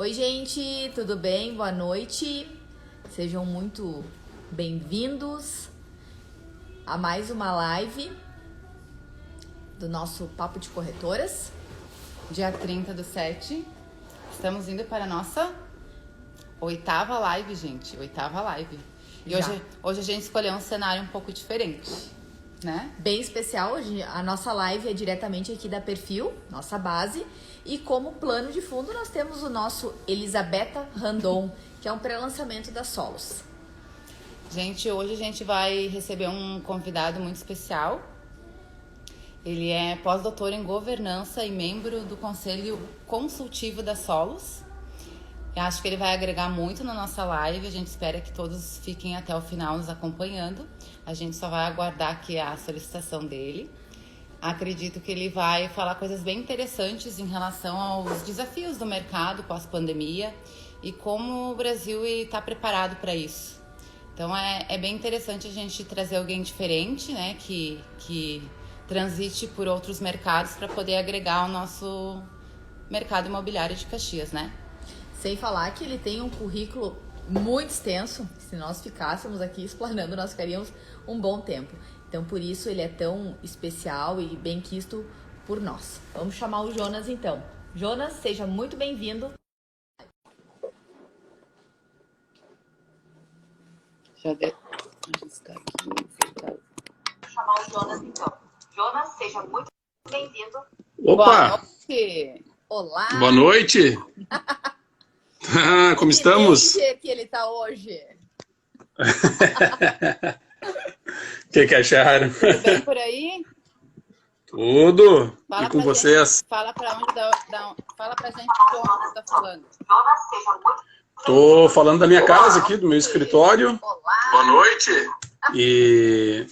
Oi, gente, tudo bem? Boa noite. Sejam muito bem-vindos a mais uma live do nosso Papo de Corretoras. Dia 30/7, estamos indo para a nossa 8ª live, gente. 8ª live. E hoje a gente escolheu um cenário um pouco diferente, né? Bem especial. Hoje a nossa live é diretamente aqui da Perfil, nossa base. E como plano de fundo nós temos o nosso Elisabetta Randon, que é um pré-lançamento da Solos. Gente, hoje a gente vai receber um convidado muito especial. Ele é pós-doutor em governança e membro do Conselho Consultivo da Solos. Eu acho que ele vai agregar muito na nossa live. A gente espera que todos fiquem até o final nos acompanhando. A gente só vai aguardar aqui a solicitação dele. Acredito que ele vai falar coisas bem interessantes em relação aos desafios do mercado pós-pandemia e como o Brasil está preparado para isso. Então é bem interessante a gente trazer alguém diferente, né, que transite por outros mercados para poder agregar ao nosso mercado imobiliário de Caxias, né? Sem falar que ele tem um currículo muito extenso. Se nós ficássemos aqui explanando, nós ficaríamos um bom tempo. Então, por isso, ele é tão especial e bem quisto por nós. Vamos chamar o Jonas, então. Jonas, seja muito bem-vindo. Já deu. Está aqui. Vamos chamar o Jonas, então. Jonas, seja muito bem-vindo. Opa! Boa noite. Olá! Boa noite! Como estamos? Que ele tá hoje. O que acharam? Tudo bem por aí? Tudo! Fala e com pra vocês? Gente, fala pra gente de onde você tá falando. Tô falando da minha casa aqui, do meu escritório. Olá! Boa noite! E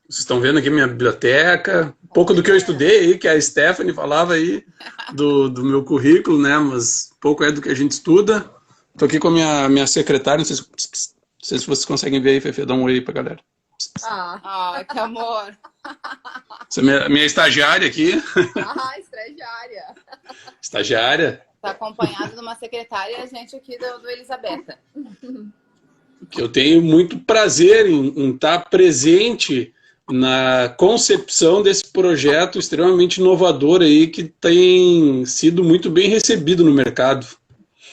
vocês estão vendo aqui minha biblioteca. Um pouco do que eu estudei aí, que a Stephanie falava aí do meu currículo, né? Mas pouco é do que a gente estuda. Tô aqui com a minha secretária, não sei se vocês conseguem ver aí, Fefe, dá um oi pra galera. Que amor! Essa é minha estagiária aqui. Estagiária. Estagiária. Está acompanhado de uma secretária e a gente aqui do Elisabetta. Que eu tenho muito prazer em estar presente na concepção desse projeto extremamente inovador aí, que tem sido muito bem recebido no mercado.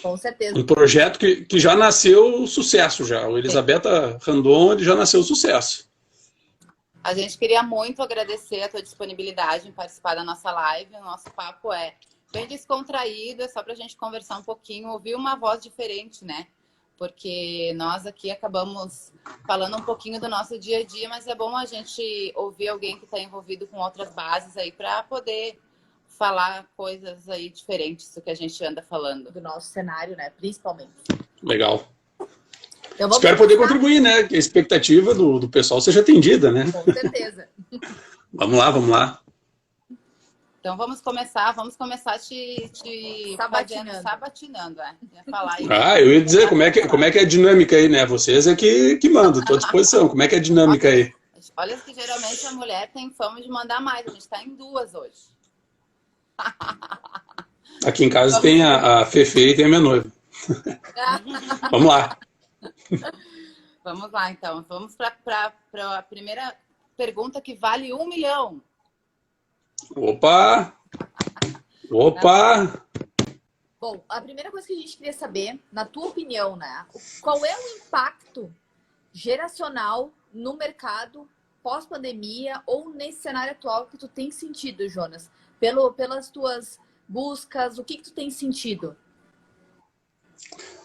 Com certeza. Um projeto que já nasceu sucesso já. O Elisabetta Randon, ele já nasceu sucesso. A gente queria muito agradecer a tua disponibilidade em participar da nossa live. O nosso papo é bem descontraído, é só para a gente conversar um pouquinho, ouvir uma voz diferente, né? Porque nós aqui acabamos falando um pouquinho do nosso dia a dia, mas é bom a gente ouvir alguém que está envolvido com outras bases aí para poder falar coisas aí diferentes do que a gente anda falando. Do nosso cenário, né? Principalmente. Legal. Então, espero poder contribuir, né? Que a expectativa do pessoal seja atendida, né? Com certeza. Vamos lá. Então vamos começar te sabatinando, Ia falar aí. Eu ia dizer como é que é a dinâmica aí, né? Vocês é que mandam, estou à disposição. Como é que é a dinâmica aí? Olha que geralmente a mulher tem fama de mandar mais, a gente está em 2 hoje. Aqui em casa tem a Fefe e tem a minha noiva. Vamos lá. Vamos lá, então. Vamos para a primeira pergunta que vale 1 milhão. Opa! Bom, a primeira coisa que a gente queria saber, na tua opinião, né? Qual é o impacto geracional no mercado pós-pandemia ou nesse cenário atual que tu tem sentido, Jonas? Pelas tuas buscas, o que tu tem sentido?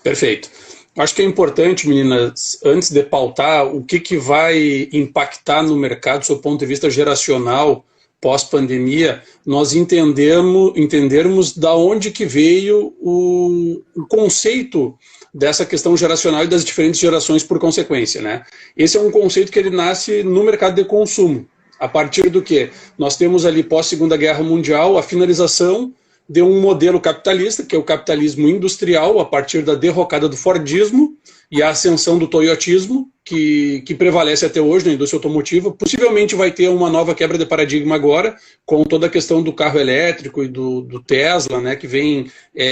Perfeito. Acho que é importante, meninas, antes de pautar o que vai impactar no mercado do seu ponto de vista geracional pós-pandemia, nós entendermos da onde que veio o conceito dessa questão geracional e das diferentes gerações por consequência, né? Esse é um conceito que ele nasce no mercado de consumo. A partir do que? Nós temos ali, pós-Segunda Guerra Mundial, a finalização de um modelo capitalista, que é o capitalismo industrial, a partir da derrocada do Fordismo e a ascensão do toyotismo, que prevalece até hoje na indústria automotiva. Possivelmente vai ter uma nova quebra de paradigma agora, com toda a questão do carro elétrico e do Tesla, né, que vem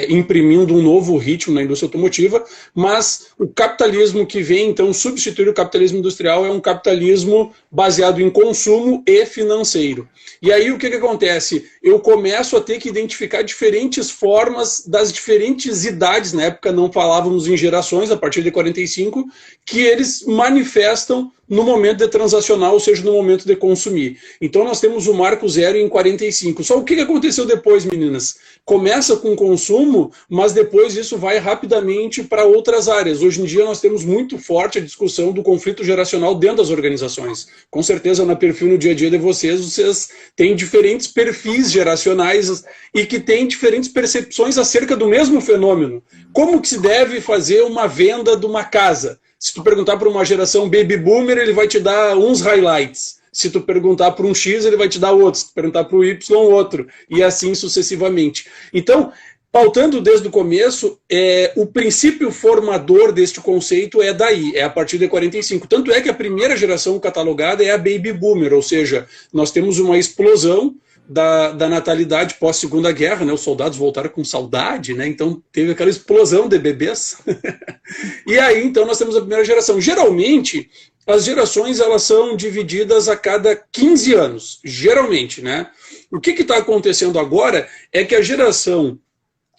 imprimindo um novo ritmo na indústria automotiva, mas o capitalismo que vem, então, substituir o capitalismo industrial é um capitalismo baseado em consumo e financeiro. E aí o que acontece? Eu começo a ter que identificar diferentes formas das diferentes idades, na época não falávamos em gerações, a partir de 45, que eles manifestam no momento de transacionar, ou seja, no momento de consumir. Então nós temos o marco zero em 45. Só o que aconteceu depois, meninas? Começa com consumo, mas depois isso vai rapidamente para outras áreas. Hoje em dia nós temos muito forte a discussão do conflito geracional dentro das organizações. Com certeza, na perfil no dia a dia de vocês têm diferentes perfis geracionais e que têm diferentes percepções acerca do mesmo fenômeno. Como que se deve fazer uma venda de uma casa? Se tu perguntar para uma geração baby boomer, ele vai te dar uns highlights. Se tu perguntar para um X, ele vai te dar outros. Se tu perguntar para o Y, outro. E assim sucessivamente. Então, pautando desde o começo, o princípio formador deste conceito é daí, é a partir de 45. Tanto é que a primeira geração catalogada é a baby boomer, ou seja, nós temos uma explosão da natalidade pós-segunda guerra, né? Os soldados voltaram com saudade, né? Então teve aquela explosão de bebês. E aí, então, nós temos a primeira geração. Geralmente, as gerações elas são divididas a cada 15 anos, geralmente, né? O que está acontecendo agora é que a geração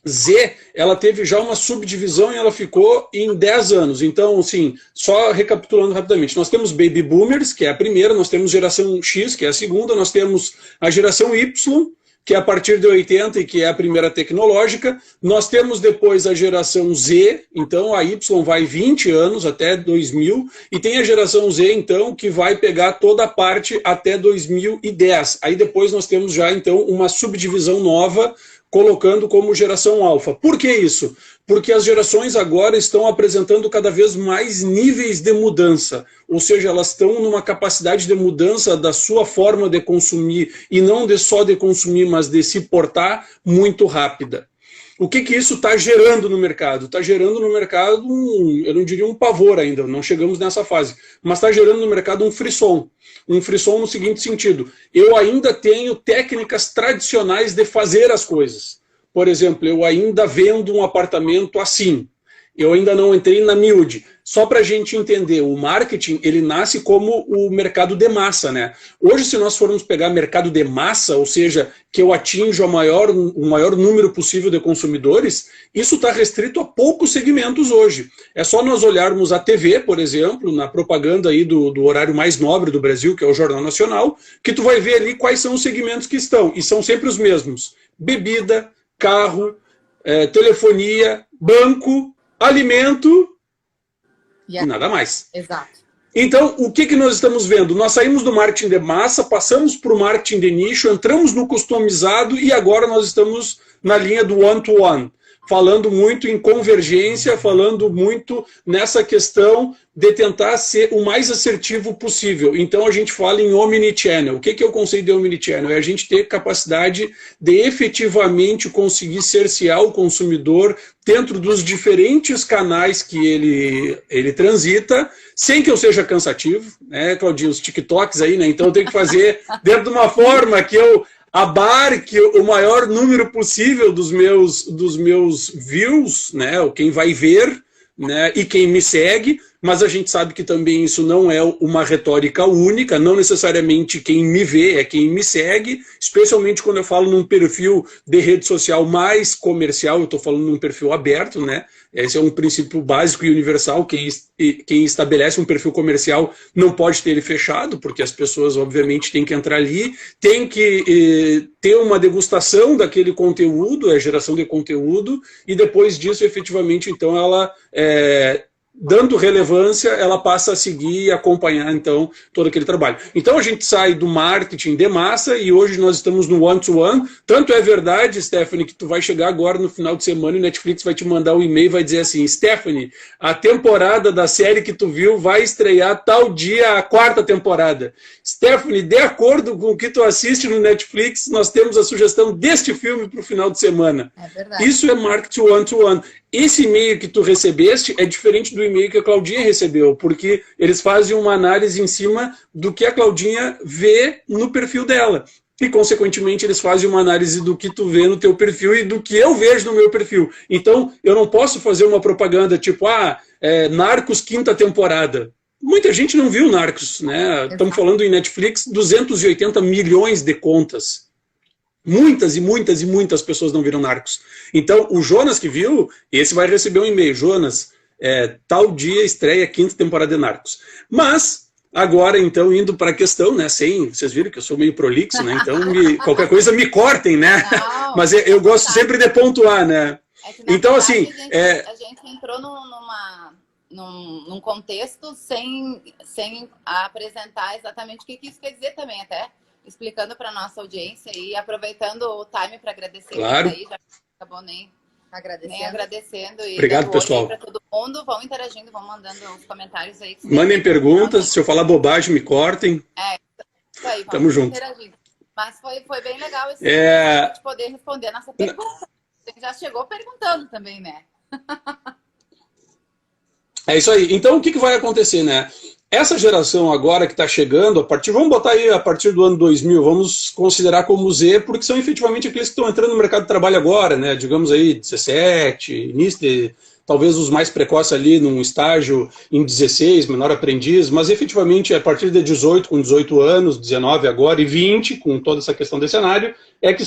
Z, ela teve já uma subdivisão e ela ficou em 10 anos. Então, assim, só recapitulando rapidamente, nós temos Baby Boomers, que é a primeira, nós temos geração X, que é a segunda, nós temos a geração Y, que é a partir de 80 e que é a primeira tecnológica, nós temos depois a geração Z, então a Y vai 20 anos até 2000, e tem a geração Z, então, que vai pegar toda a parte até 2010. Aí depois nós temos já, então, uma subdivisão nova, colocando como geração alfa. Por que isso? Porque as gerações agora estão apresentando cada vez mais níveis de mudança, ou seja, elas estão numa capacidade de mudança da sua forma de consumir, e não só de consumir, mas de se portar muito rápida. O que isso está gerando no mercado? Está gerando no mercado, eu não diria um pavor ainda, não chegamos nessa fase, mas está gerando no mercado um frisson. Um frisson no seguinte sentido: eu ainda tenho técnicas tradicionais de fazer as coisas. Por exemplo, eu ainda vendo um apartamento assim. Eu ainda não entrei na miúde. Só para a gente entender, o marketing, ele nasce como o mercado de massa, né? Hoje, se nós formos pegar mercado de massa, ou seja, que eu atinjo o maior número possível de consumidores, isso está restrito a poucos segmentos hoje. É só nós olharmos a TV, por exemplo, na propaganda aí do horário mais nobre do Brasil, que é o Jornal Nacional, que tu vai ver ali quais são os segmentos que estão, e são sempre os mesmos: bebida, carro, telefonia, banco, alimento e nada mais. Exato. Então, o que nós estamos vendo? Nós saímos do marketing de massa, passamos para o marketing de nicho, entramos no customizado e agora nós estamos na linha do one-to-one. Falando muito em convergência, falando muito nessa questão de tentar ser o mais assertivo possível. Então a gente fala em omnichannel. O que é o conceito de omnichannel? É a gente ter capacidade de efetivamente conseguir cercear o consumidor dentro dos diferentes canais que ele transita, sem que eu seja cansativo, né, Claudinho? Os TikToks aí, né? Então eu tenho que fazer dentro de uma forma que eu abarque o maior número possível dos meus views, né, ou quem vai ver, né, e quem me segue, mas a gente sabe que também isso não é uma retórica única, não necessariamente quem me vê é quem me segue, especialmente quando eu falo num perfil de rede social mais comercial, eu estou falando num perfil aberto, né? Esse é um princípio básico e universal. Quem estabelece um perfil comercial não pode ter ele fechado, porque as pessoas, obviamente, têm que entrar ali, tem que ter uma degustação daquele conteúdo, a geração de conteúdo, e depois disso, efetivamente, então, ela dando relevância, ela passa a seguir e acompanhar, então, todo aquele trabalho. Então, a gente sai do marketing de massa e hoje nós estamos no one-to-one. Tanto é verdade, Stephanie, que tu vai chegar agora no final de semana e o Netflix vai te mandar um e-mail e vai dizer assim: Stephanie, a temporada da série que tu viu vai estrear tal dia, a 4ª temporada. Stephanie, de acordo com o que tu assiste no Netflix, nós temos a sugestão deste filme para o final de semana. É verdade. Isso é marketing one-to-one. Esse e-mail que tu recebeste é diferente do e-mail que a Claudinha recebeu, porque eles fazem uma análise em cima do que a Claudinha vê no perfil dela. E, consequentemente, eles fazem uma análise do que tu vê no teu perfil e do que eu vejo no meu perfil. Então, eu não posso fazer uma propaganda tipo, Narcos, 5ª temporada. Muita gente não viu Narcos, né? Estamos falando em Netflix, 280 milhões de contas. Muitas e muitas e muitas pessoas não viram Narcos. Então, o Jonas que viu, esse vai receber um e-mail. Jonas, tal dia estreia a 5ª temporada de Narcos. Mas, agora, então, indo para a questão, né? Vocês viram que eu sou meio prolixo, né? Então, qualquer coisa me cortem, né? Não, mas eu gosto sempre de pontuar, né? Então, assim... A gente entrou num contexto sem apresentar exatamente o que isso quer dizer também, até explicando para nossa audiência e aproveitando o time para agradecer. Claro. Aí, já acabou nem agradecendo. E obrigado, pessoal. Para todo mundo, vão interagindo, vão mandando os comentários aí. Mandem perguntas, se eu falar bobagem, me cortem. Isso aí, Tamo junto. Interagindo. Mas foi bem legal esse de poder responder a nossa pergunta. Você já chegou perguntando também, né? É isso aí. Então, o que vai acontecer, né? Essa geração agora que está chegando, vamos botar aí a partir do ano 2000, vamos considerar como Z, porque são efetivamente aqueles que estão entrando no mercado de trabalho agora, né? Digamos aí 17, início de, talvez os mais precoces ali num estágio em 16, menor aprendiz, mas efetivamente a partir de 18, com 18 anos, 19 agora e 20, com toda essa questão desse cenário, que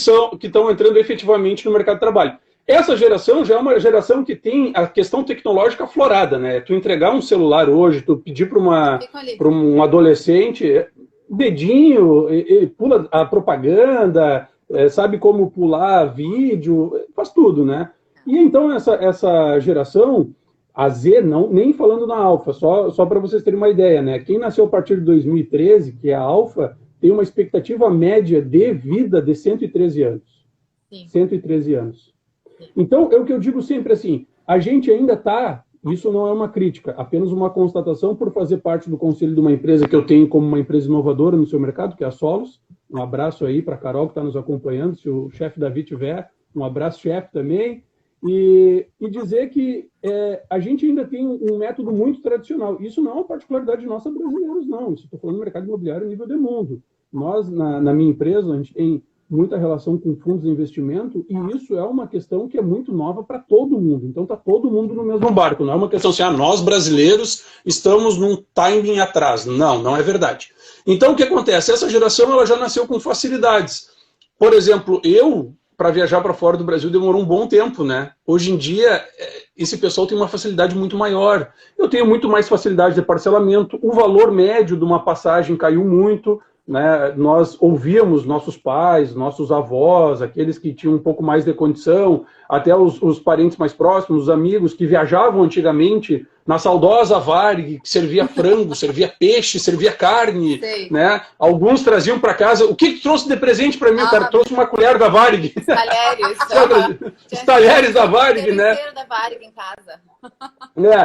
estão entrando efetivamente no mercado de trabalho. Essa geração já é uma geração que tem a questão tecnológica aflorada, né? Tu entregar um celular hoje, tu pedir para um adolescente, dedinho, ele pula a propaganda, sabe como pular vídeo, faz tudo, né? E então essa geração, a Z, nem falando na Alfa, só para vocês terem uma ideia, né? Quem nasceu a partir de 2013, que é a Alfa, tem uma expectativa média de vida de 113 anos. Sim. 113 anos. Então, é o que eu digo sempre assim, a gente ainda está, isso não é uma crítica, apenas uma constatação por fazer parte do conselho de uma empresa que eu tenho como uma empresa inovadora no seu mercado, que é a Solos. Um abraço aí para a Carol, que está nos acompanhando, se o chefe Davi tiver, um abraço, chefe, também. E dizer que a gente ainda tem um método muito tradicional. Isso não é uma particularidade nossa brasileiros, não. Isso estou falando do mercado imobiliário a nível de mundo. Nós, na minha empresa, a gente tem muita relação com fundos de investimento, e isso é uma questão que é muito nova para todo mundo. Então está todo mundo no mesmo barco. Não é uma questão assim, nós brasileiros estamos num timing atrás. Não é verdade. Então o que acontece? Essa geração ela já nasceu com facilidades. Por exemplo, para viajar para fora do Brasil demorou um bom tempo, né? Hoje em dia, esse pessoal tem uma facilidade muito maior. Eu tenho muito mais facilidade de parcelamento. O valor médio de uma passagem caiu muito, né? Nós ouvíamos nossos pais, nossos avós, aqueles que tinham um pouco mais de condição, até os parentes mais próximos, os amigos que viajavam antigamente na saudosa Varig, que servia frango, servia peixe, servia carne, né? Alguns traziam para casa. O que trouxe de presente para mim? O cara trouxe uma colher da Varig. Os talheres. Os talheres da Varig, né? Da Varig em casa.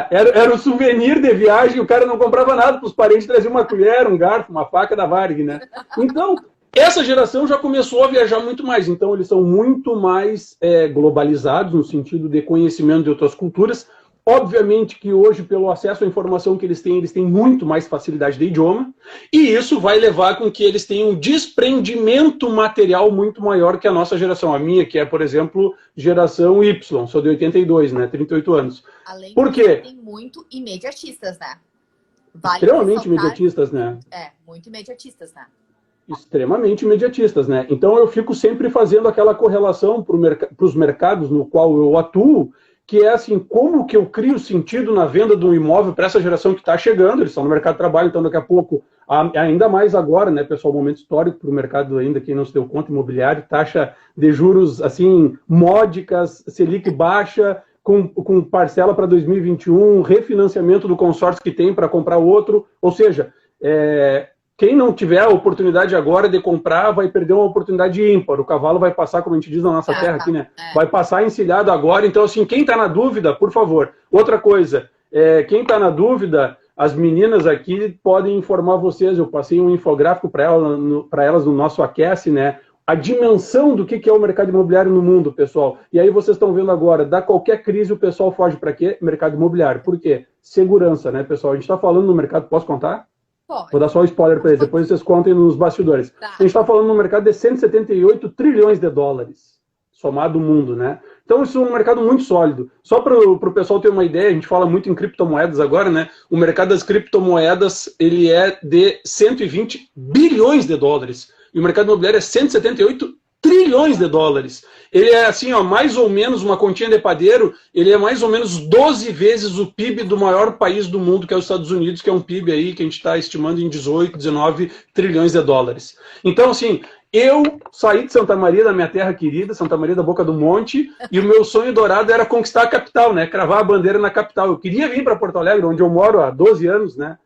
Era um souvenir de viagem, o cara não comprava nada para os parentes, trazia uma colher, um garfo, uma faca da Varig, né? Então, essa geração já começou a viajar muito mais. Então, eles são muito mais globalizados, no sentido de conhecimento de outras culturas. Obviamente que hoje, pelo acesso à informação que eles têm muito mais facilidade de idioma, e isso vai levar com que eles tenham um desprendimento material muito maior que a nossa geração. A minha, que é, por exemplo, geração Y, sou de 82, né, 38 anos. Além por quê? Tem muito imediatistas, né? Vale extremamente imediatistas, né? Muito imediatistas, né? Extremamente imediatistas, né? Então eu fico sempre fazendo aquela correlação para os mercados no qual eu atuo, que é assim, como que eu crio sentido na venda de um imóvel para essa geração que está chegando, eles estão no mercado de trabalho, então daqui a pouco, ainda mais agora, né, pessoal, momento histórico para o mercado ainda, quem não se deu conta, imobiliário, taxa de juros, assim, módicas, Selic baixa, com parcela para 2021, refinanciamento do consórcio que tem para comprar outro, ou seja, quem não tiver a oportunidade agora de comprar vai perder uma oportunidade ímpar. O cavalo vai passar, como a gente diz na nossa terra aqui, né? Vai passar encilhado agora. Então, assim, quem está na dúvida, por favor. Outra coisa, quem está na dúvida, as meninas aqui podem informar vocês. Eu passei um infográfico para elas no nosso Aquece, né? a dimensão do que é o mercado imobiliário no mundo, pessoal. E aí vocês estão vendo agora, da qualquer crise o pessoal foge para quê? Mercado imobiliário. Por quê? Segurança, né, pessoal? A gente está falando no mercado, posso contar? Pode. Vou dar só um spoiler para eles, depois vocês contem nos bastidores. Tá. A gente está falando no mercado de 178 trilhões de dólares, somado o mundo, né? Então isso é um mercado muito sólido. Só para o pessoal ter uma ideia, a gente fala muito em criptomoedas agora, né? O mercado das criptomoedas, ele é de 120 bilhões de dólares. E o mercado imobiliário é 178 trilhões de dólares. Ele é assim, ó, mais ou menos uma continha de padeiro, ele é mais ou menos 12 vezes o PIB do maior país do mundo, que é os Estados Unidos, que é um PIB aí que a gente está estimando em 18, 19 trilhões de dólares. Então, assim, eu saí de Santa Maria, da minha terra querida, Santa Maria da Boca do Monte, e o meu sonho dourado era conquistar a capital, né? Cravar a bandeira na capital. Eu queria vir para Porto Alegre, onde eu moro há 12 anos, né?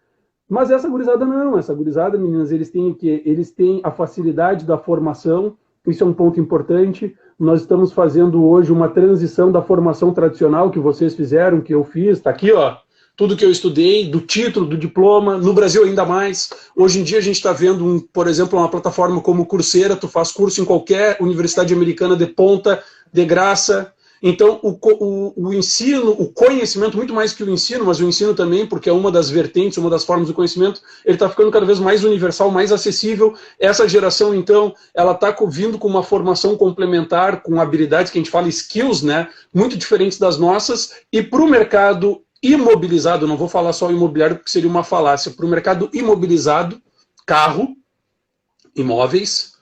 Mas essa gurizada não, essa gurizada, meninas, eles têm o quê? Eles têm a facilidade da formação, isso é um ponto importante. Nós estamos fazendo hoje uma transição da formação tradicional que vocês fizeram, que eu fiz, tá aqui, ó, tudo que eu estudei, do título, do diploma, no Brasil ainda mais. Hoje em dia a gente está vendo, por exemplo, uma plataforma como Coursera, tu faz curso em qualquer universidade americana de ponta, de graça. Então, o ensino, o conhecimento, muito mais que o ensino, mas o ensino também, porque é uma das vertentes, uma das formas do conhecimento, ele está ficando cada vez mais universal, mais acessível. Essa geração, então, ela está vindo com uma formação complementar, com habilidades que a gente fala skills, né, muito diferentes das nossas, e para o mercado imobilizado, não vou falar só imobiliário, porque seria uma falácia, para o mercado imobilizado, carro, imóveis,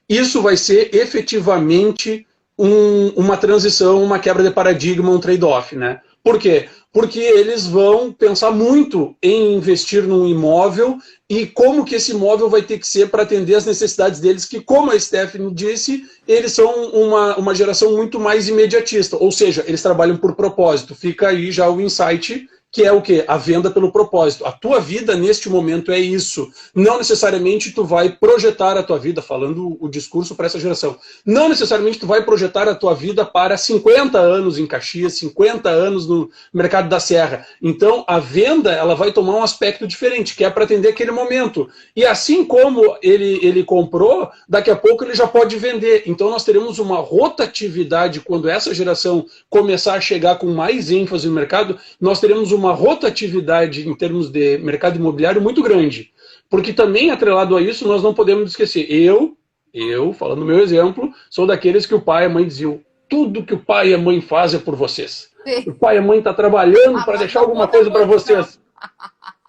isso vai ser efetivamente uma transição, uma quebra de paradigma, um trade-off, né? Por quê? Porque eles vão pensar muito em investir num imóvel e como que esse imóvel vai ter que ser para atender as necessidades deles, que, como a Stephanie disse, eles são uma geração muito mais imediatista, ou seja, eles trabalham por propósito. Fica aí já o insight, que é o quê? A venda pelo propósito. A tua vida, neste momento, é isso. Não necessariamente tu vai projetar a tua vida, falando o discurso para essa geração, não necessariamente tu vai projetar a tua vida para 50 anos em Caxias, 50 anos no mercado da Serra. Então, a venda, ela vai tomar um aspecto diferente, que é para atender aquele momento. E assim como ele comprou, daqui a pouco ele já pode vender. Então, nós teremos uma rotatividade, quando essa geração começar a chegar com mais ênfase no mercado, nós teremos uma rotatividade em termos de mercado imobiliário muito grande. Porque também, atrelado a isso, nós não podemos esquecer. Eu, falando no meu exemplo, sou daqueles que o pai e a mãe diziam: tudo que o pai e a mãe fazem é por vocês. Sim. O pai e a mãe estão trabalhando para deixar alguma coisa para vocês.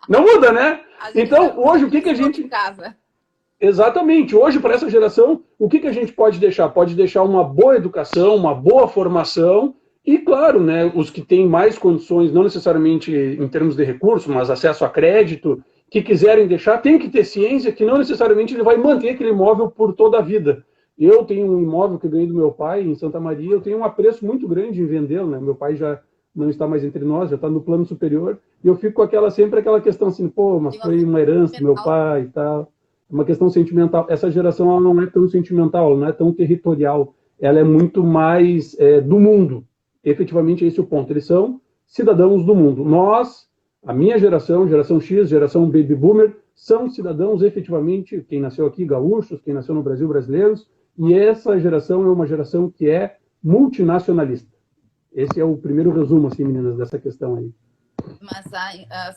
Não muda, né? Então, hoje, o que a gente... Exatamente. Hoje, para essa geração, o que a gente pode deixar? Pode deixar uma boa educação, uma boa formação e, claro, né, os que têm mais condições, não necessariamente em termos de recursos, mas acesso a crédito, que quiserem deixar, tem que ter ciência que não necessariamente ele vai manter aquele imóvel por toda a vida. Eu tenho um imóvel que eu ganhei do meu pai em Santa Maria, eu tenho um apreço muito grande em vendê-lo, né? Meu pai já não está mais entre nós, já está no plano superior, e eu fico com sempre aquela questão assim, pô, mas foi uma herança do meu pai e tal, uma questão sentimental. Essa geração ela não é tão sentimental, ela não é tão territorial, ela é muito mais do mundo. Efetivamente, esse é o ponto. Eles são cidadãos do mundo. Nós, a minha geração, geração X, geração Baby Boomer, são cidadãos efetivamente, quem nasceu aqui, gaúchos, quem nasceu no Brasil, brasileiros, e essa geração é uma geração que é multinacionalista. Esse é o primeiro resumo, assim, meninas, dessa questão aí. Mas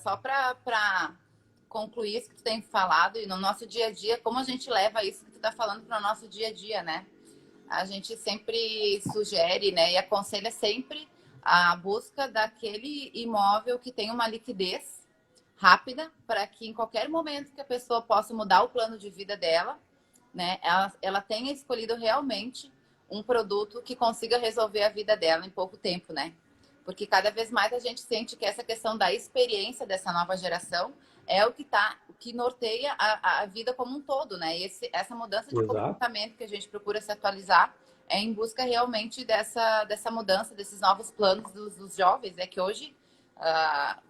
só para concluir isso que tu tem falado, e no nosso dia a dia, como a gente leva isso que tu está falando para o nosso dia a dia, né? A gente sempre sugere, né, e aconselha sempre a busca daquele imóvel que tem uma liquidez rápida, para que em qualquer momento que a pessoa possa mudar o plano de vida dela, né, ela tenha escolhido realmente um produto que consiga resolver a vida dela em pouco tempo, né? Porque cada vez mais a gente sente que essa questão da experiência dessa nova geração é o que norteia a vida como um todo, né? E essa mudança de comportamento que a gente procura se atualizar é em busca realmente dessa mudança, desses novos planos dos jovens. É que hoje,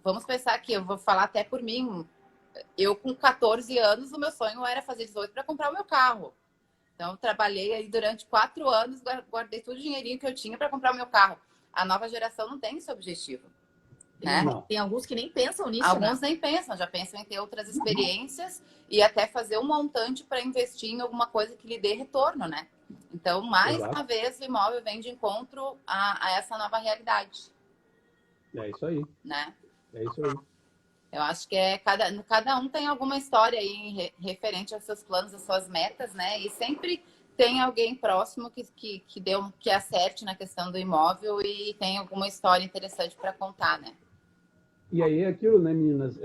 vamos pensar aqui, eu vou falar até por mim, eu com 14 anos, o meu sonho era fazer 18 para comprar o meu carro. Então, eu trabalhei aí durante 4 anos, guardei todo o dinheirinho que eu tinha para comprar o meu carro. A nova geração não tem esse objetivo. Né? Tem alguns que nem pensam nisso. Alguns nem pensam, já pensam em ter outras experiências e até fazer um montante para investir em alguma coisa que lhe dê retorno, né? Então, mais Exato. uma vez, o imóvel vem de encontro a essa nova realidade. É isso aí. Né? É isso aí. Eu acho que cada um tem alguma história aí referente aos seus planos, às suas metas, né? E sempre tem alguém próximo que acerte na questão do imóvel e tem alguma história interessante para contar, né? E aí é aquilo, né, meninas?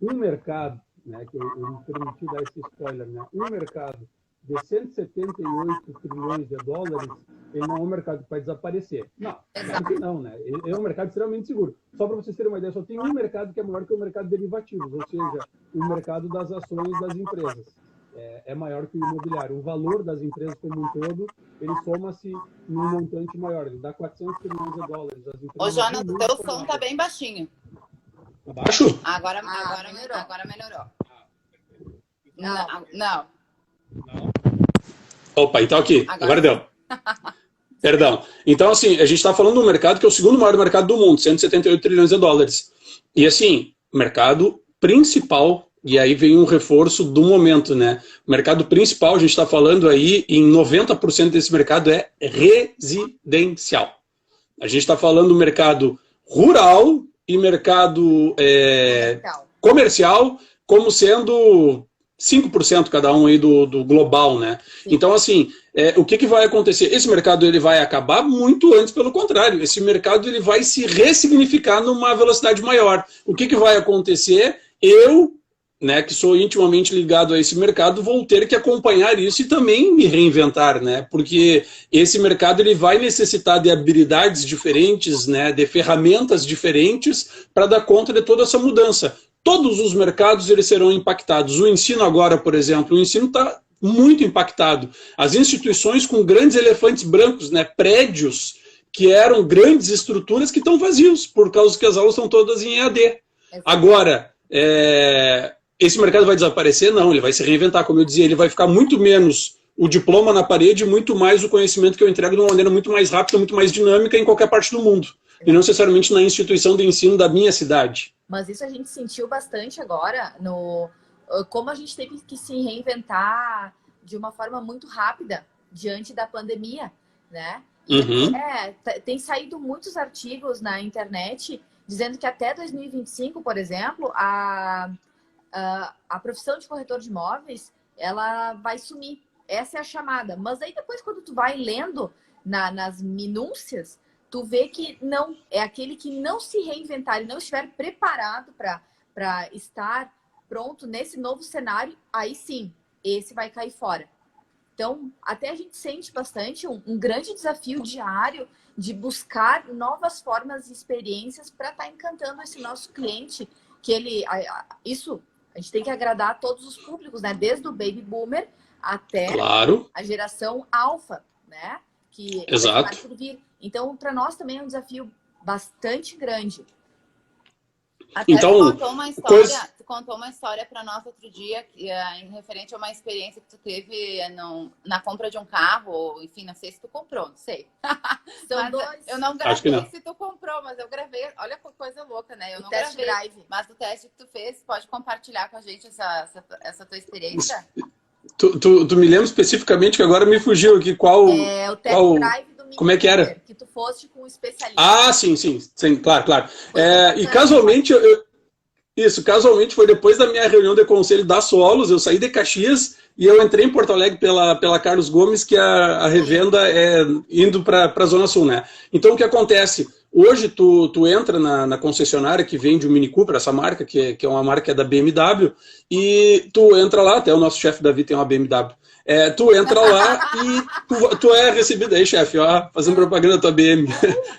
Um mercado, né, que eu me permiti dar esse spoiler, né? Um mercado de 178 trilhões de dólares, ele não é um mercado que vai desaparecer. Não, claro que não, né? Ele é um mercado extremamente seguro. Só para vocês terem uma ideia, só tem um mercado que é maior que o mercado de derivativos, ou seja, o mercado das ações das empresas. É maior que o imobiliário. O valor das empresas como um todo, ele soma-se num montante maior. Ele dá 400 trilhões de dólares. As empresas Ô, Jonas, o teu som tá bem baixinho. Abaixo? Agora melhorou. Não. Opa, então aqui. Agora deu. Perdão. Então, assim, a gente está falando de um mercado que é o segundo maior mercado do mundo, 178 trilhões de dólares. E, assim, mercado principal, e aí vem um reforço do momento, né? O mercado principal, a gente está falando aí, em 90% desse mercado é residencial. A gente está falando do mercado rural e mercado comercial como sendo 5% cada um aí do global, né? Sim. Então, assim, o que vai acontecer? Esse mercado ele vai acabar muito antes, pelo contrário. Esse mercado ele vai se ressignificar numa velocidade maior. O que vai acontecer? Eu, né, que sou intimamente ligado a esse mercado, vou ter que acompanhar isso e também me reinventar, né? Porque esse mercado ele vai necessitar de habilidades diferentes, né, de ferramentas diferentes para dar conta de toda essa mudança. Todos os mercados eles serão impactados. O ensino agora, por exemplo, o ensino está muito impactado. As instituições com grandes elefantes brancos, né, prédios que eram grandes estruturas que estão vazios, por causa que as aulas estão todas em EAD. Agora, esse mercado vai desaparecer? Não, ele vai se reinventar, como eu dizia, ele vai ficar muito menos o diploma na parede, muito mais o conhecimento que eu entrego de uma maneira muito mais rápida, muito mais dinâmica em qualquer parte do mundo. E não necessariamente na instituição de ensino da minha cidade. Mas isso a gente sentiu bastante agora, como a gente teve que se reinventar de uma forma muito rápida diante da pandemia, né? Uhum. Tem saído muitos artigos na internet dizendo que até 2025, por exemplo, a profissão de corretor de imóveis, ela vai sumir. Essa é a chamada. Mas aí depois, quando tu vai lendo nas minúcias, tu vê que não é aquele que não se reinventar e não estiver preparado para estar pronto nesse novo cenário, aí sim, esse vai cair fora. Então, até a gente sente bastante um grande desafio diário de buscar novas formas e experiências para estar encantando esse nosso cliente, que isso a gente tem que agradar a todos os públicos, né? Desde o baby boomer até a geração alfa, né? Que vai por vir. Então, para nós também é um desafio bastante grande. Até então, tu contou uma história para nós outro dia, em referente a uma experiência que tu teve na compra de um carro, ou enfim, não sei se tu comprou, não sei. Eu não gravei se tu comprou, mas eu gravei. Olha que coisa louca, né? Eu não gravei. Drive. Mas o teste que tu fez, pode compartilhar com a gente essa tua experiência? Tu me lembra especificamente que agora me fugiu aqui qual... o test drive do Mini Como é que era? Que tu foste com um especialista. Ah, sim, claro. E casualmente, casualmente foi depois da minha reunião de conselho da Solos, eu saí de Caxias e eu entrei em Porto Alegre pela Carlos Gomes, que a revenda é indo para a Zona Sul, né? Então, o que acontece? Hoje, tu entra na concessionária que vende o Mini Cooper, essa marca, que é uma marca da BMW, e tu entra lá, até o nosso chefe Davi tem uma BMW, tu entra lá e tu é recebido aí, chefe, ó, fazendo propaganda da tua BM.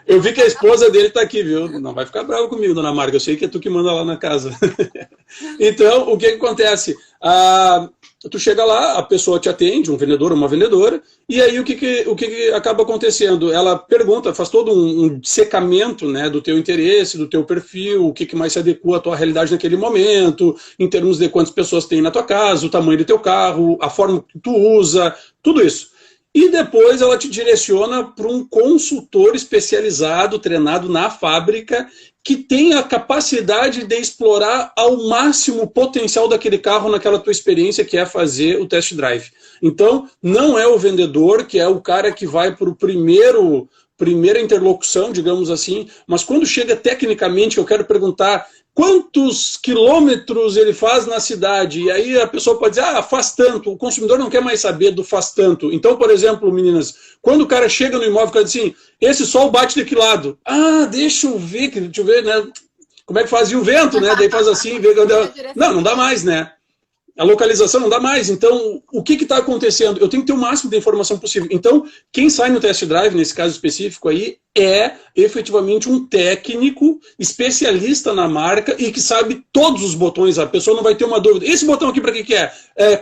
Eu vi que a esposa dele tá aqui, viu? Não vai ficar bravo comigo, dona Marga, eu sei que é tu que manda lá na casa. Então, o que acontece? Tu chega lá, a pessoa te atende, um vendedor ou uma vendedora, e aí o que acaba acontecendo? Ela pergunta, faz todo um secamento, né, do teu interesse, do teu perfil, o que mais se adequa à tua realidade naquele momento, em termos de quantas pessoas tem na tua casa, o tamanho do teu carro, a forma que tu usa, tudo isso. e depois ela te direciona para um consultor especializado, treinado na fábrica, que tem a capacidade de explorar ao máximo o potencial daquele carro naquela tua experiência, que é fazer o test drive. Então, não é o vendedor, que é o cara que vai para o primeira interlocução, digamos assim, mas quando chega tecnicamente, eu quero perguntar quantos quilômetros ele faz na cidade, e aí a pessoa pode dizer, faz tanto, o consumidor não quer mais saber do faz tanto. Então, por exemplo, meninas, quando o cara chega no imóvel e diz assim, esse sol bate de que lado? Deixa eu ver, né, como é que fazia o vento, né, daí faz assim, vê... Não dá mais, né. A localização não dá mais. Então, o que está acontecendo? Eu tenho que ter o máximo de informação possível. Então, quem sai no test drive, nesse caso específico aí, é efetivamente um técnico especialista na marca e que sabe todos os botões. A pessoa não vai ter uma dúvida. Esse botão aqui para que é?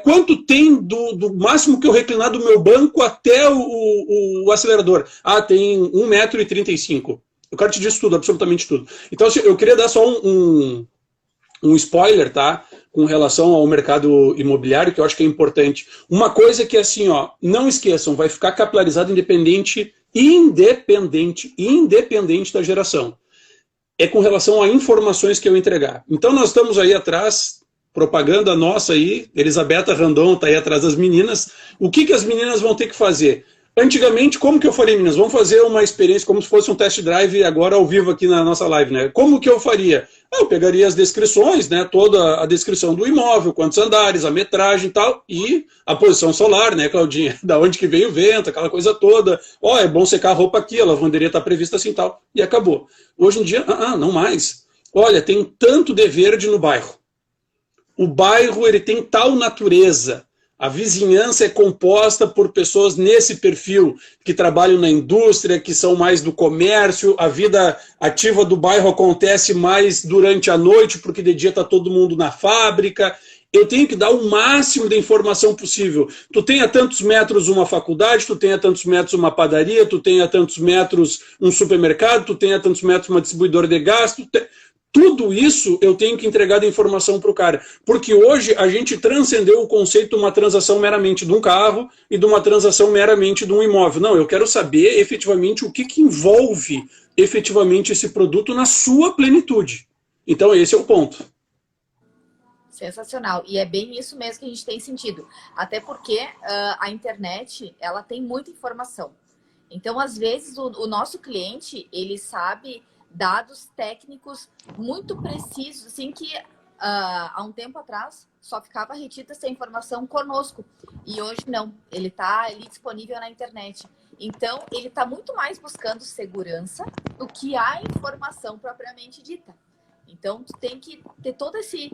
Quanto tem do máximo que eu reclinar do meu banco até o acelerador? Tem 1,35 m. O cara te diz tudo, absolutamente tudo. Então, assim, eu queria dar só um spoiler, tá? Com relação ao mercado imobiliário, que eu acho que é importante. Uma coisa que, assim, não esqueçam, vai ficar capilarizado independente da geração. É com relação a informações que eu entregar. Então, nós estamos aí atrás, propaganda nossa aí, Elisabetta Randon está aí atrás das meninas. O que as meninas vão ter que fazer? Antigamente, como que eu faria, meninas? Vamos fazer uma experiência como se fosse um test drive agora ao vivo aqui na nossa live, né? Como que eu faria? Eu pegaria as descrições, né? Toda a descrição do imóvel, quantos andares, a metragem e tal, e a posição solar, né, Claudinha? Da onde que veio o vento, aquela coisa toda. É bom secar a roupa aqui, a lavanderia está prevista assim e tal. E acabou. Hoje em dia, não mais. Olha, tem tanto de verde no bairro. O bairro, ele tem tal natureza. A vizinhança é composta por pessoas nesse perfil, que trabalham na indústria, que são mais do comércio, a vida ativa do bairro acontece mais durante a noite, porque de dia está todo mundo na fábrica. Eu tenho que dar o máximo de informação possível. Tu tem a tantos metros uma faculdade, tu tem a tantos metros uma padaria, tu tem a tantos metros um supermercado, tu tem a tantos metros uma distribuidora de gás, tudo isso eu tenho que entregar de informação para o cara. Porque hoje a gente transcendeu o conceito de uma transação meramente de um carro e de uma transação meramente de um imóvel. Não, eu quero saber efetivamente o que envolve efetivamente esse produto na sua plenitude. Então esse é o ponto. Sensacional. E é bem isso mesmo que a gente tem sentido. Até porque a internet, ela tem muita informação. Então, às vezes, o nosso cliente, ele sabe dados técnicos muito precisos, assim, que há um tempo atrás só ficava retida essa informação conosco. E hoje não, ele está ali disponível na internet. Então, ele está muito mais buscando segurança do que a informação propriamente dita. Então, tu tem que ter todo esse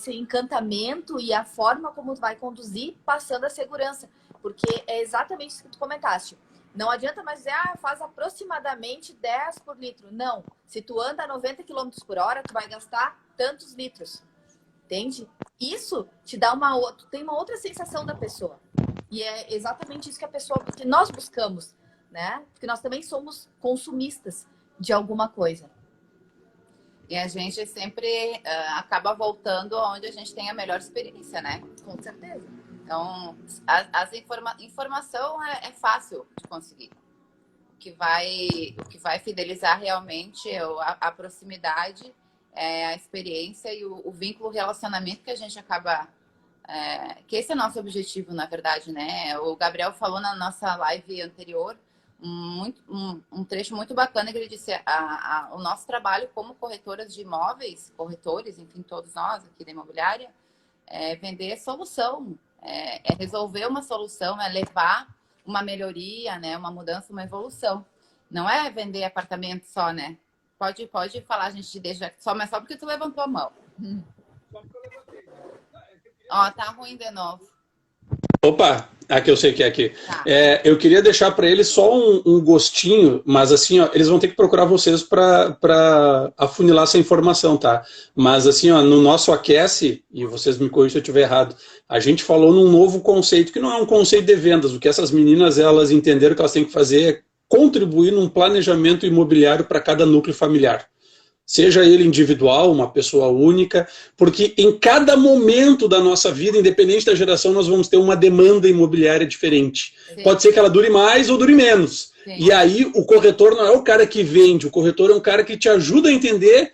encantamento e a forma como tu vai conduzir passando a segurança. Porque é exatamente isso que tu comentaste. Não adianta mais dizer, faz aproximadamente 10 por litro. Não. Se tu anda a 90 km por hora, tu vai gastar tantos litros. Entende? Isso te dá tu tem uma outra sensação da pessoa. E é exatamente isso que nós buscamos, né? Porque nós também somos consumistas de alguma coisa. E a gente sempre acaba voltando onde a gente tem a melhor experiência, né? Com certeza. Então, informação é fácil de conseguir. O que vai fidelizar realmente é a proximidade, a experiência e o vínculo, o relacionamento que a gente acaba... que esse é o nosso objetivo, na verdade, né? O Gabriel falou na nossa live anterior um trecho muito bacana que ele disse o nosso trabalho como corretoras de imóveis, corretores, enfim, todos nós aqui da imobiliária, é vender solução. É resolver uma solução, é levar uma melhoria, né? Uma mudança, uma evolução. Não é vender apartamento só, né? Pode falar, a gente deixa só, mas só porque tu levantou a mão. Tá ruim de novo. Opa, aqui eu sei que é aqui. Tá. Eu queria deixar para eles só um gostinho, mas assim, eles vão ter que procurar vocês para afunilar essa informação, tá? Mas assim, no nosso aquece, e vocês me corrigem se eu estiver errado, a gente falou num novo conceito, que não é um conceito de vendas. O que essas meninas, elas entenderam que elas têm que fazer é contribuir num planejamento imobiliário para cada núcleo familiar. seja ele individual, uma pessoa única, porque em cada momento da nossa vida, independente da geração, nós vamos ter uma demanda imobiliária diferente. Sim. Pode ser que ela dure mais ou dure menos. Sim. E aí o corretor não é o cara que vende, o corretor é um cara que te ajuda a entender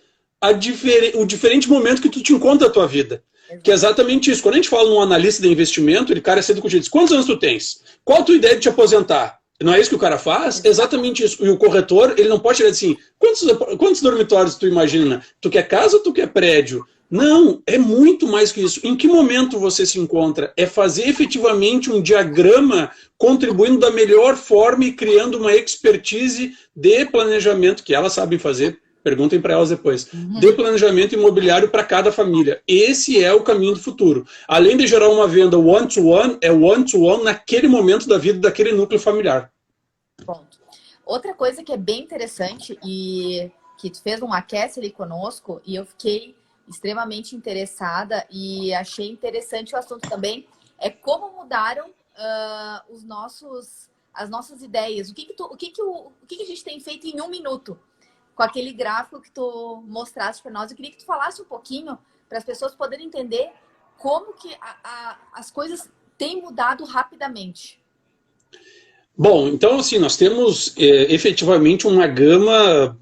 o diferente momento que tu te encontra na tua vida. Exato. Que é exatamente isso. Quando a gente fala num analista de investimento, ele cara cedo com diz, quantos anos tu tens? Qual a tua ideia de te aposentar? Não é isso que o cara faz? Exatamente isso. E o corretor, ele não pode chegar assim, quantos dormitórios tu imagina? Tu quer casa ou tu quer prédio? Não, é muito mais que isso. Em que momento você se encontra? É fazer efetivamente um diagrama contribuindo da melhor forma e criando uma expertise de planejamento, que elas sabem fazer, perguntem para elas depois, de planejamento imobiliário para cada família. Esse é o caminho do futuro. Além de gerar uma venda one-to-one, é one-to-one naquele momento da vida daquele núcleo familiar. Ponto. Outra coisa que é bem interessante e que tu fez um aquece ali conosco e eu fiquei extremamente interessada e achei interessante o assunto também, é como mudaram as nossas ideias. O que a gente tem feito em 1 minuto? Com aquele gráfico que tu mostraste para nós. Eu queria que tu falasse um pouquinho para as pessoas poderem entender como que as coisas têm mudado rapidamente. Bom, então assim, nós temos efetivamente uma gama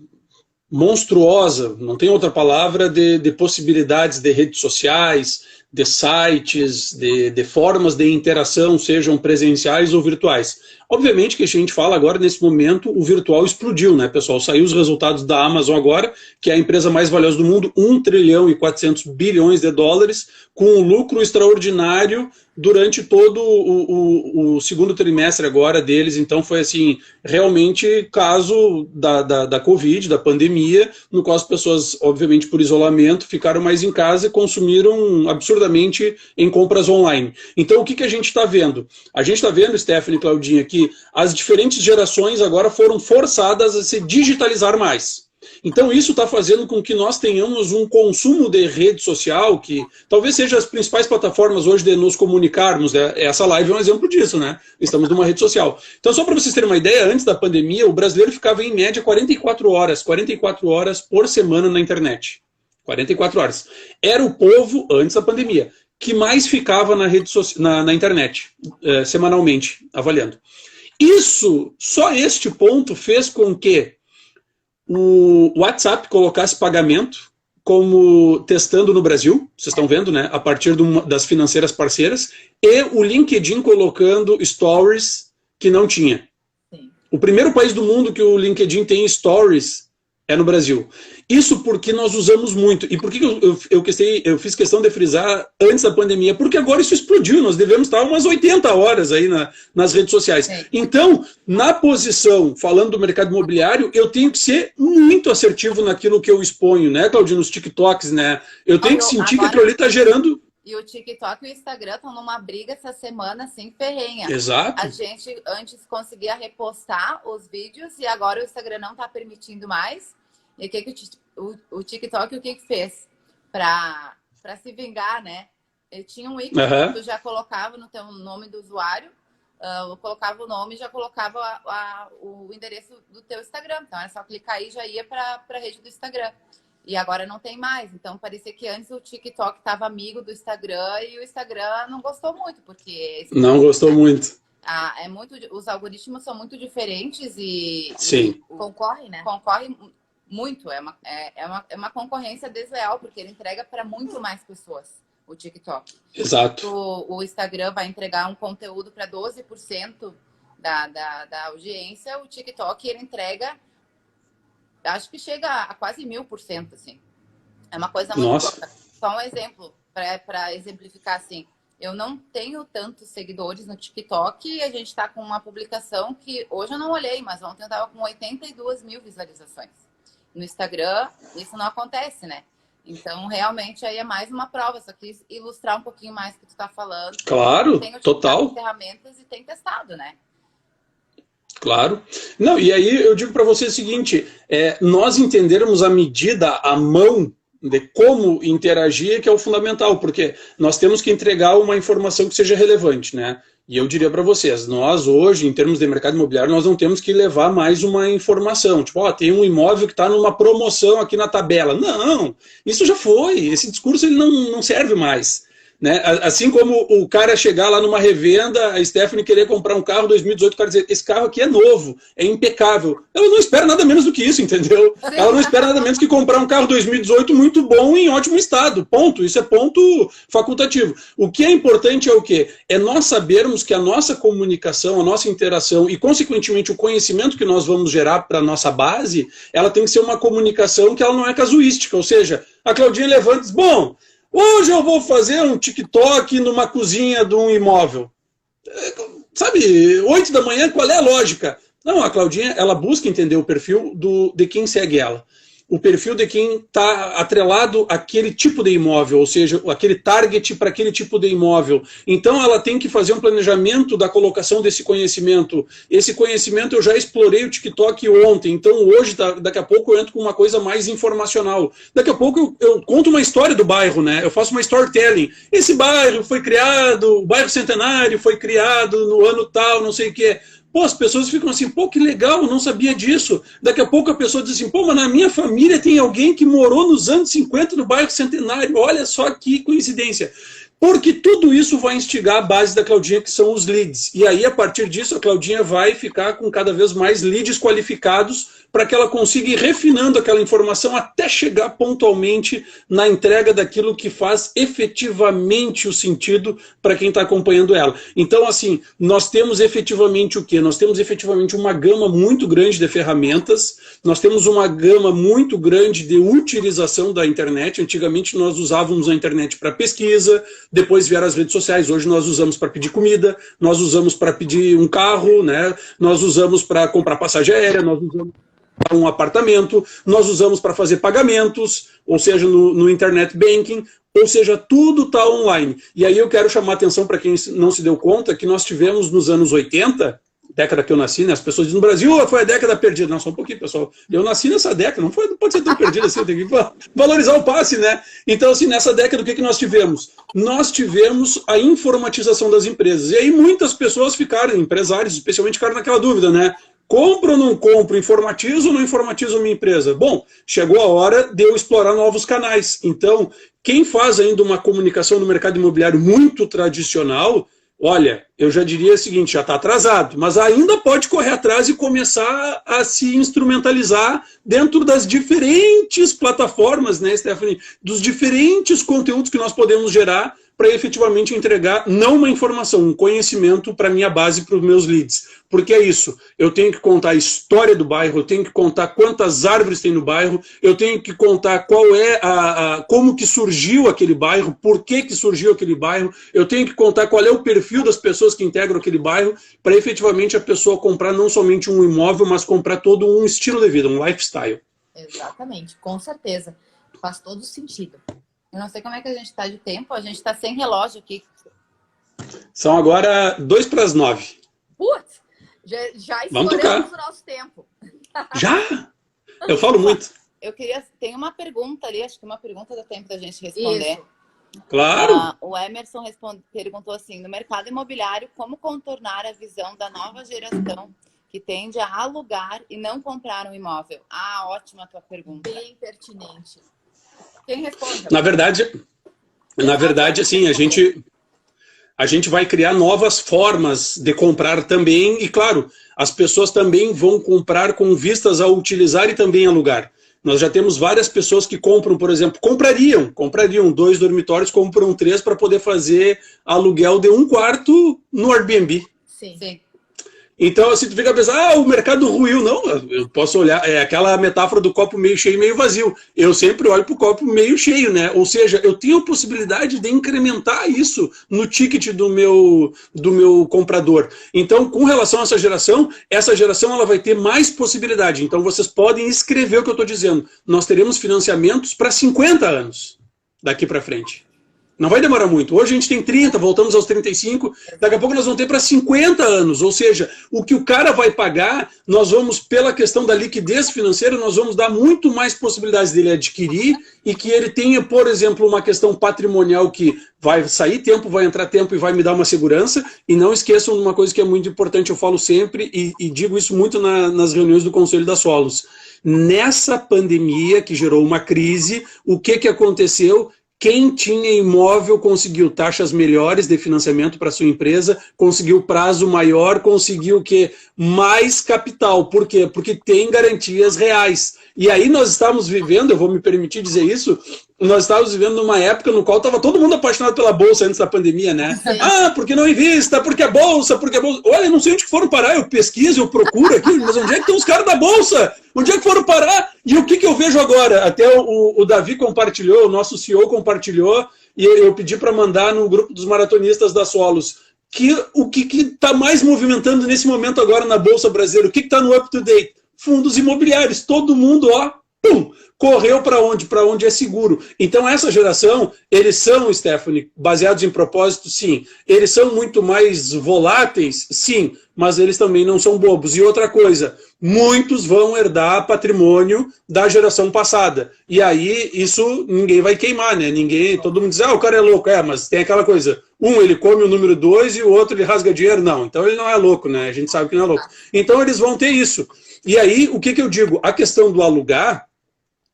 monstruosa, não tem outra palavra, de possibilidades de redes sociais, de sites, de formas de interação, sejam presenciais ou virtuais. Obviamente que a gente fala agora, nesse momento, o virtual explodiu, né, pessoal? Saiu os resultados da Amazon agora, que é a empresa mais valiosa do mundo, 1 trilhão e 400 bilhões de dólares, com um lucro extraordinário durante todo o segundo trimestre agora deles. Então foi assim, realmente caso da Covid, da pandemia, no qual as pessoas, obviamente por isolamento, ficaram mais em casa e consumiram absurdamente em compras online. Então o que a gente está vendo? A gente está vendo, Stephanie e Claudinha, que as diferentes gerações agora foram forçadas a se digitalizar mais. Então isso está fazendo com que nós tenhamos um consumo de rede social, que talvez seja as principais plataformas hoje de nos comunicarmos, né? Essa live é um exemplo disso, né? Estamos numa rede social. Então só para vocês terem uma ideia, antes da pandemia, o brasileiro ficava em média 44 horas por semana na internet. 44 horas. Era o povo, antes da pandemia, que mais ficava na internet, semanalmente, avaliando. Só este ponto fez com que o WhatsApp colocasse pagamento como testando no Brasil, vocês estão vendo, né? A partir das financeiras parceiras, e o LinkedIn colocando stories que não tinha. Sim. O primeiro país do mundo que o LinkedIn tem stories é no Brasil. Isso porque nós usamos muito. E por que eu fiz questão de frisar antes da pandemia? Porque agora isso explodiu. Nós devemos estar umas 80 horas aí nas redes sociais. É. Então, na posição, falando do mercado imobiliário, eu tenho que ser muito assertivo naquilo que eu exponho, né, Claudinho? Nos TikToks, né? Eu tenho que sentir que aquilo ali está gerando... E o TikTok e o Instagram estão numa briga essa semana, assim, ferrenha. Exato. A gente antes conseguia repostar os vídeos e agora o Instagram não está permitindo mais. E o TikTok, o que fez? Para se vingar, né? Ele tinha um ícone que tu já colocava no teu nome do usuário, colocava o nome e já colocava o endereço do teu Instagram. Então, era só clicar aí e já ia para a rede do Instagram. E agora não tem mais. Então, parecia que antes o TikTok estava amigo do Instagram e o Instagram não gostou muito, porque... Não gostou muito. Os algoritmos são muito diferentes e... Sim. Concorrem, né? Concorrem muito. É uma concorrência desleal, porque ele entrega para muito mais pessoas, o TikTok. Exato. O Instagram vai entregar um conteúdo para 12% da audiência. O TikTok, ele entrega... Acho que chega a quase 1000%, assim. É uma coisa muito pouca. Só um exemplo, para exemplificar, assim. Eu não tenho tantos seguidores no TikTok e a gente está com uma publicação que hoje eu não olhei, mas ontem eu estava com 82 mil visualizações. No Instagram, isso não acontece, né? Então, realmente, aí é mais uma prova. Só quis ilustrar um pouquinho mais o que tu está falando. Claro, total. Tem ferramentas e tem testado, né? Claro. Não, e aí eu digo para você o seguinte, nós entendermos a medida, a mão de como interagir, que é o fundamental, porque nós temos que entregar uma informação que seja relevante, né? E eu diria para vocês, nós hoje, em termos de mercado imobiliário, nós não temos que levar mais uma informação. Tipo, ó, tem um imóvel que está numa promoção aqui na tabela. Não, isso já foi. Esse discurso ele não serve mais. Né? Assim como o cara chegar lá numa revenda, a Stephanie querer comprar um carro 2018, o cara dizer, esse carro aqui é novo, é impecável. Ela não espera nada menos do que isso, entendeu? Sim. Ela não espera nada menos que comprar um carro 2018 muito bom e em ótimo estado. Ponto. Isso é ponto facultativo. O que é importante é o quê? É nós sabermos que a nossa comunicação, a nossa interação e, consequentemente, o conhecimento que nós vamos gerar para a nossa base, ela tem que ser uma comunicação que ela não é casuística. Ou seja, a Claudinha levanta e diz, bom, hoje eu vou fazer um TikTok numa cozinha de um imóvel. Sabe, 8 da manhã, qual é a lógica? Não, a Claudinha, ela busca entender o perfil de quem segue ela. O perfil de quem está atrelado àquele tipo de imóvel, ou seja, aquele target para aquele tipo de imóvel. Então ela tem que fazer um planejamento da colocação desse conhecimento. Esse conhecimento eu já explorei o TikTok ontem, então hoje, daqui a pouco eu entro com uma coisa mais informacional. Daqui a pouco eu conto uma história do bairro, né? Eu faço uma storytelling. Esse bairro foi criado, o bairro Centenário foi criado no ano tal, não sei o que. Pô, as pessoas ficam assim, pô, que legal, eu não sabia disso. Daqui a pouco a pessoa diz assim, pô, mas na minha família tem alguém que morou nos anos 50 no bairro Centenário. Olha só que coincidência. Porque tudo isso vai instigar a base da Claudinha, que são os leads. E aí, a partir disso, a Claudinha vai ficar com cada vez mais leads qualificados para que ela consiga ir refinando aquela informação até chegar pontualmente na entrega daquilo que faz efetivamente o sentido para quem está acompanhando ela. Então, assim, nós temos efetivamente o quê? Nós temos efetivamente uma gama muito grande de ferramentas, nós temos uma gama muito grande de utilização da internet. Antigamente nós usávamos a internet para pesquisa, depois vieram as redes sociais, hoje nós usamos para pedir comida, nós usamos para pedir um carro, né? Nós usamos para comprar passagem aérea, nós usamos para um apartamento, nós usamos para fazer pagamentos, ou seja, no internet banking, ou seja, tudo está online. E aí eu quero chamar a atenção para quem não se deu conta que nós tivemos nos anos 80, década que eu nasci, né? As pessoas dizem no Brasil, foi a década perdida. Não, só um pouquinho, pessoal. Eu nasci nessa década, não pode ser tão perdida assim, tem que valorizar o passe, né? Então, assim, nessa década, o que nós tivemos? Nós tivemos a informatização das empresas. E aí muitas pessoas ficaram, empresários especialmente, ficaram naquela dúvida, né? Compro ou não compro? Informatizo ou não informatizo a minha empresa? Bom, chegou a hora de eu explorar novos canais. Então, quem faz ainda uma comunicação no mercado imobiliário muito tradicional, olha, eu já diria o seguinte, já está atrasado, mas ainda pode correr atrás e começar a se instrumentalizar dentro das diferentes plataformas, né, Stephanie? Dos diferentes conteúdos que nós podemos gerar para efetivamente entregar não uma informação, um conhecimento para a minha base, para os meus leads. Porque é isso, eu tenho que contar a história do bairro, eu tenho que contar quantas árvores tem no bairro, eu tenho que contar qual é como que surgiu aquele bairro, por que surgiu aquele bairro, eu tenho que contar qual é o perfil das pessoas que integram aquele bairro, para efetivamente a pessoa comprar não somente um imóvel, mas comprar todo um estilo de vida, um lifestyle. Exatamente, com certeza. Faz todo sentido. Eu não sei como é que a gente está de tempo, a gente está sem relógio aqui. São agora 8:45. Putz, já estouramos o nosso tempo. Já? Eu falo muito. Eu queria... Tem uma pergunta ali, acho que uma pergunta dá tempo da gente responder. Isso. Claro. O Emerson perguntou assim, no mercado imobiliário, como contornar a visão da nova geração que tende a alugar e não comprar um imóvel? Ah, ótima a tua pergunta. Bem pertinente. Quem responde? Na verdade, assim, a gente vai criar novas formas de comprar também, e claro, as pessoas também vão comprar com vistas a utilizar e também alugar. Nós já temos várias pessoas que compram, por exemplo, comprariam 2 dormitórios, compram 3 para poder fazer aluguel de 1 quarto no Airbnb. Sim. Então, assim, tu fica pensando, o mercado ruiu. Não, eu posso olhar, é aquela metáfora do copo meio cheio e meio vazio. Eu sempre olho para o copo meio cheio, né? Ou seja, eu tenho a possibilidade de incrementar isso no ticket do meu comprador. Então, com relação a essa geração ela vai ter mais possibilidade. Então, vocês podem escrever o que eu estou dizendo. Nós teremos financiamentos para 50 anos daqui para frente. Não vai demorar muito. Hoje a gente tem 30, voltamos aos 35, daqui a pouco nós vamos ter para 50 anos. Ou seja, o que o cara vai pagar, nós vamos, pela questão da liquidez financeira, nós vamos dar muito mais possibilidades dele adquirir e que ele tenha, por exemplo, uma questão patrimonial que vai sair tempo, vai entrar tempo e vai me dar uma segurança. E não esqueçam de uma coisa que é muito importante, eu falo sempre e digo isso muito nas reuniões do Conselho da Solos. Nessa pandemia que gerou uma crise, o que aconteceu? Quem tinha imóvel conseguiu taxas melhores de financiamento para sua empresa, conseguiu prazo maior, conseguiu o quê? Mais capital. Por quê? Porque tem garantias reais. E aí nós estávamos vivendo, eu vou me permitir dizer isso, nós estávamos vivendo numa época no qual estava todo mundo apaixonado pela Bolsa antes da pandemia, né? Sim. Ah, porque não invista, porque é Bolsa, porque é Bolsa. Olha, eu não sei onde que foram parar, eu pesquiso, eu procuro aqui, mas onde é que estão os caras da Bolsa? Onde é que foram parar? E o que eu vejo agora? Até o Davi compartilhou, o nosso CEO compartilhou, e eu pedi para mandar no grupo dos maratonistas da Solos, que o que está mais movimentando nesse momento agora na Bolsa Brasileira, o que está no up-to-date? Fundos imobiliários, todo mundo, ó, pum, correu para onde? Para onde é seguro. Então essa geração, eles são, Stephanie, baseados em propósito, sim. Eles são muito mais voláteis, sim, mas eles também não são bobos. E outra coisa, muitos vão herdar patrimônio da geração passada. E aí, isso ninguém vai queimar, né? Ninguém, todo mundo diz, ah, o cara é louco. É, mas tem aquela coisa, um, ele come o número 2 e o outro ele rasga dinheiro. Não, então ele não é louco, né? A gente sabe que não é louco. Então eles vão ter isso. E aí, o que eu digo? A questão do alugar,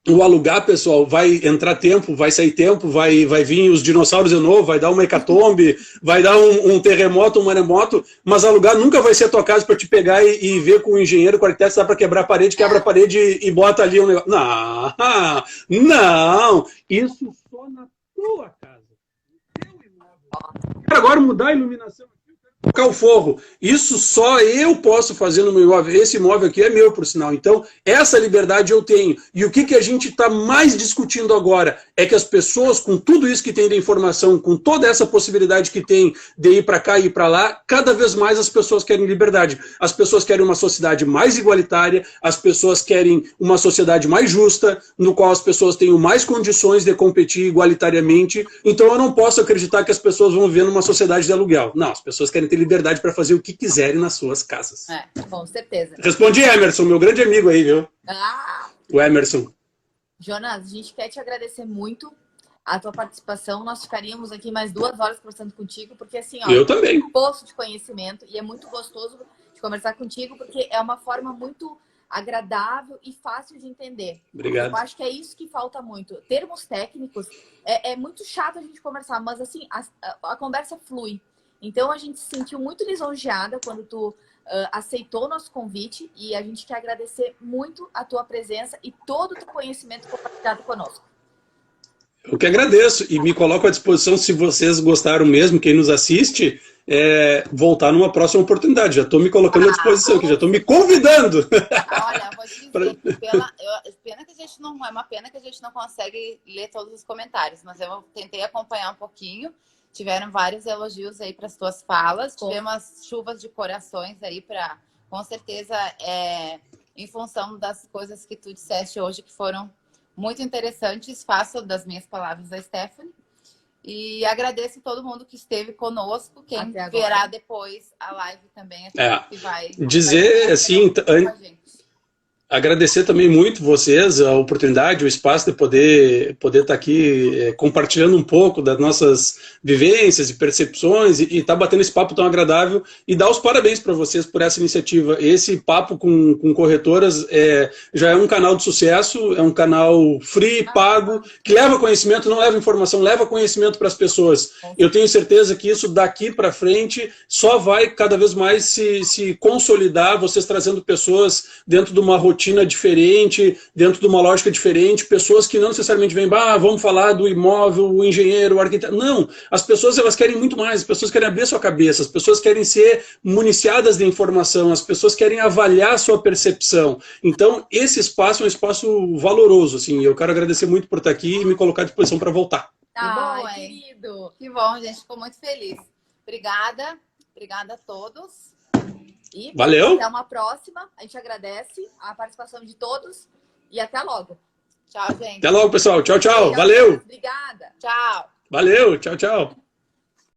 o alugar, pessoal, vai entrar tempo, vai sair tempo, vai vir os dinossauros de novo, vai dar uma hecatombe, vai dar um terremoto, um maremoto, mas alugar nunca vai ser a tua casa para te pegar e ver com o engenheiro, com o arquiteto, se dá para quebrar a parede, quebra a parede e bota ali um negócio. Não, não, isso só na tua casa. No teu imóvel. Quero agora mudar a iluminação. Tocar o forro. Isso só eu posso fazer no meu imóvel. Esse imóvel aqui é meu, por sinal. Então, essa liberdade eu tenho. E o que a gente está mais discutindo agora é que as pessoas, com tudo isso que tem de informação, com toda essa possibilidade que tem de ir para cá e ir para lá, cada vez mais as pessoas querem liberdade. As pessoas querem uma sociedade mais igualitária, as pessoas querem uma sociedade mais justa, no qual as pessoas tenham mais condições de competir igualitariamente. Então, eu não posso acreditar que as pessoas vão viver numa sociedade de aluguel. Não, as pessoas querem ter liberdade para fazer o que quiserem nas suas casas. É, com certeza. Respondi, Emerson, meu grande amigo aí, viu? O Emerson. Jonas, a gente quer te agradecer muito a tua participação. Nós ficaríamos aqui mais 2 horas conversando contigo, porque assim, ó, eu também. Um poço de conhecimento e é muito gostoso de conversar contigo, porque é uma forma muito agradável e fácil de entender. Obrigado. Eu acho que é isso que falta muito. Termos técnicos, é muito chato a gente conversar, mas assim, a conversa flui. Então, a gente se sentiu muito lisonjeada quando tu aceitou o nosso convite e a gente quer agradecer muito a tua presença e todo o teu conhecimento compartilhado conosco. Eu que agradeço e me coloco à disposição, se vocês gostaram mesmo, quem nos assiste, voltar numa próxima oportunidade. Já estou me colocando à disposição, que já estou me convidando. Olha, vou te dizer, pena que a gente não, é uma pena que a gente não consegue ler todos os comentários, mas eu tentei acompanhar um pouquinho. Tiveram vários elogios aí para as tuas falas. Tivemos chuvas de corações aí para, com certeza, em função das coisas que tu disseste hoje, que foram muito interessantes. Faço das minhas palavras da Stephanie. E agradeço todo mundo que esteve conosco. Quem verá depois a live também. Que vai dizer assim, agradecer também muito vocês, a oportunidade, o espaço de poder estar aqui compartilhando um pouco das nossas vivências e percepções e estar batendo esse papo tão agradável e dar os parabéns para vocês por essa iniciativa. Esse papo com corretoras já é um canal de sucesso, é um canal free, pago, que leva conhecimento, não leva informação, leva conhecimento para as pessoas. Eu tenho certeza que isso daqui para frente só vai cada vez mais se consolidar, vocês trazendo pessoas dentro de uma rotina diferente, dentro de uma lógica diferente, pessoas que não necessariamente vêm, vamos falar do imóvel, o engenheiro, o arquiteto. Não, as pessoas elas querem muito mais, as pessoas querem abrir a sua cabeça, as pessoas querem ser municiadas de informação, as pessoas querem avaliar a sua percepção. Então, esse espaço é um espaço valoroso, assim, eu quero agradecer muito por estar aqui e me colocar à disposição para voltar. Que bom, querido. Que bom, gente, ficou muito feliz. Obrigada a todos. E valeu. Até uma próxima. A gente agradece a participação de todos e até logo. Tchau, gente. Até logo, pessoal. Tchau, tchau. Valeu. Obrigada. Tchau. Valeu, tchau, tchau.